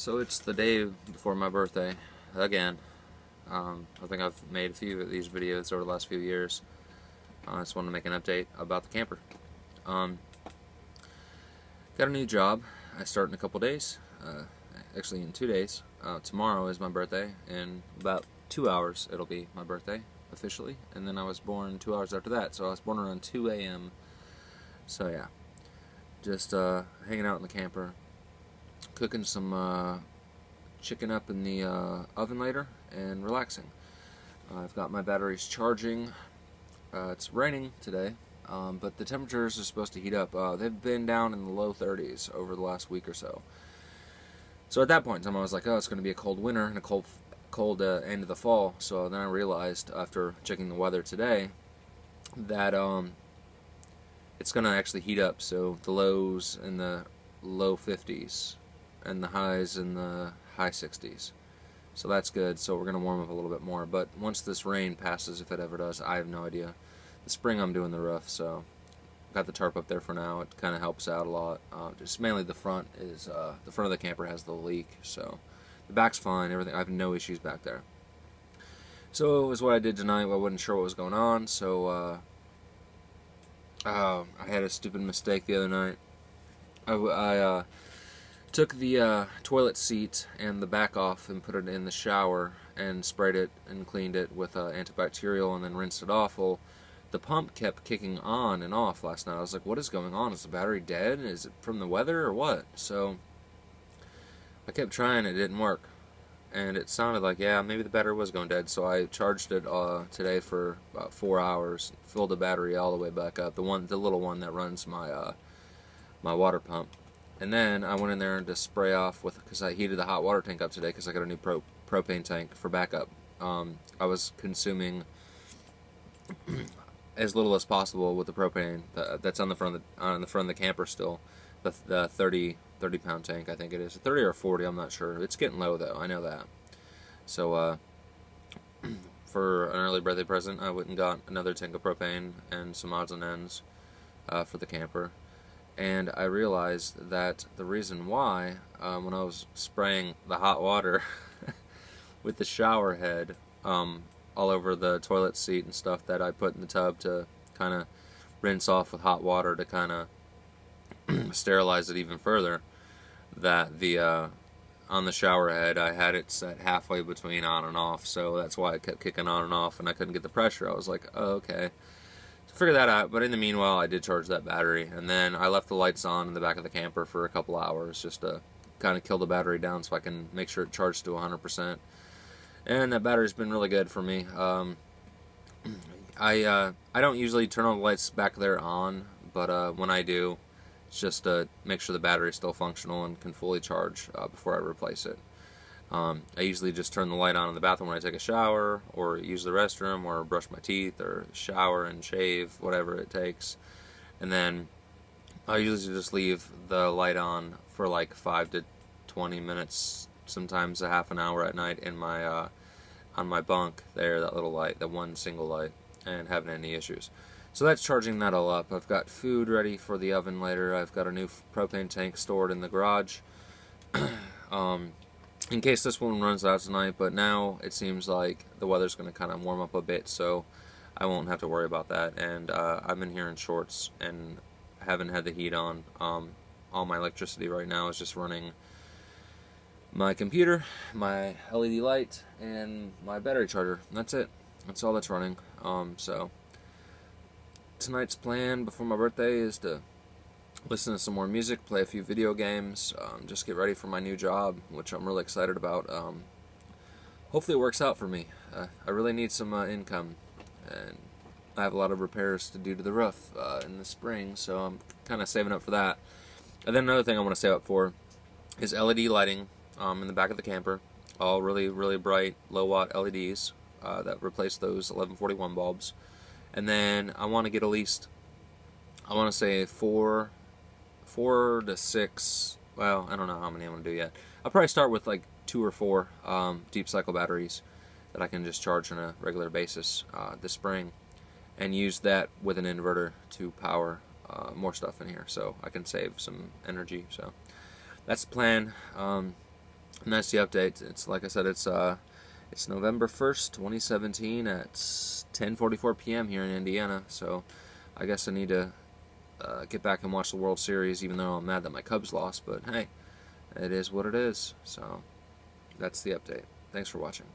So it's the day before my birthday, again. I think I've made a few of these videos over the last few years. I just wanted to make an update about the camper. Got a new job. I start in a couple days, actually in 2 days. Tomorrow is my birthday. In about 2 hours it'll be my birthday, officially. And then I was born 2 hours after that, so I was born around 2 a.m. So yeah, just hanging out in the camper. Cooking some chicken up in the oven later and relaxing. I've got my batteries charging. It's raining today, but the temperatures are supposed to heat up. They've been down in the low 30s over the last week or so. So at that point in time I was like, oh, it's going to be a cold winter and a cold end of the fall. So then I realized after checking the weather today that it's going to actually heat up. So the lows in the low 50s and the highs in the high 60s. So that's good. So we're going to warm up a little bit more. But once this rain passes, if it ever does, I have no idea. The spring I'm doing the roof, so got the tarp up there for now. It kind of helps out a lot. Just mainly the front is the front of the camper has the leak, so the back's fine. Everything, I have no issues back there. So it was what I did tonight. I wasn't sure what was going on, so I had a stupid mistake the other night. I took the toilet seat and the back off and put it in the shower and sprayed it and cleaned it with antibacterial and then rinsed it off. Well, the pump kept kicking on and off last night. I was like, what is going on? Is the battery dead? Is it from the weather or what? So I kept trying, it didn't work. And it sounded like, yeah, maybe the battery was going dead. So I charged it today for about 4 hours, filled the battery all the way back up, the little one that runs my my water pump. And then I went in there to spray off because I heated the hot water tank up today because I got a new propane tank for backup. I was consuming as little as possible with the propane that's on the front of the camper still. The 30 pound tank, I think it is 30 or 40. I'm not sure. It's getting low though. I know that. So for an early birthday present, I went and got another tank of propane and some odds and ends for the camper. And I realized that the reason why, when I was spraying the hot water with the shower head all over the toilet seat and stuff that I put in the tub to kind of rinse off with hot water to kind of sterilize it even further, that the on the shower head I had it set halfway between on and off, so that's why it kept kicking on and off and I couldn't get the pressure. I was like, oh, okay. Figure that out, but in the meanwhile I did charge that battery, and then I left the lights on in the back of the camper for a couple hours just to kind of kill the battery down so I can make sure it charged to 100%. And that battery's been really good for me. I don't usually turn all the lights back there on, but when I do, it's just to make sure the battery's still functional and can fully charge before I replace it. I usually just turn the light on in the bathroom when I take a shower, or use the restroom, or brush my teeth, or shower and shave, whatever it takes. And then I usually just leave the light on for like 5 to 20 minutes, sometimes a half an hour at night in my on my bunk there, that little light, that one single light, and haven't any issues. So that's charging that all up. I've got food ready for the oven later. I've got a new propane tank stored in the garage. In case this one runs out tonight, but now it seems like the weather's going to kind of warm up a bit, so I won't have to worry about that. And I'm in here in shorts and haven't had the heat on. All my electricity right now is just running my computer, my LED light, and my battery charger. That's it. That's all that's running. So tonight's plan before my birthday is to listen to some more music, play a few video games, just get ready for my new job, which I'm really excited about. Hopefully it works out for me. I really need some income, and I have a lot of repairs to do to the roof in the spring, so I'm kind of saving up for that. And then another thing I want to save up for is LED lighting in the back of the camper, all really, really bright, low-watt LEDs that replace those 1141 bulbs. And then I want to get at least, I want to say 4 to 6, well, I don't know how many I'm going to do yet. I'll probably start with like 2 or 4 deep cycle batteries that I can just charge on a regular basis this spring, and use that with an inverter to power more stuff in here so I can save some energy. So that's the plan. And that's the update. It's like I said, it's November 1st, 2017 at 10:44 p.m. here in Indiana. So I guess I need to get back and watch the World Series, even though I'm mad that my Cubs lost. But hey, it is what it is. So that's the update. Thanks for watching.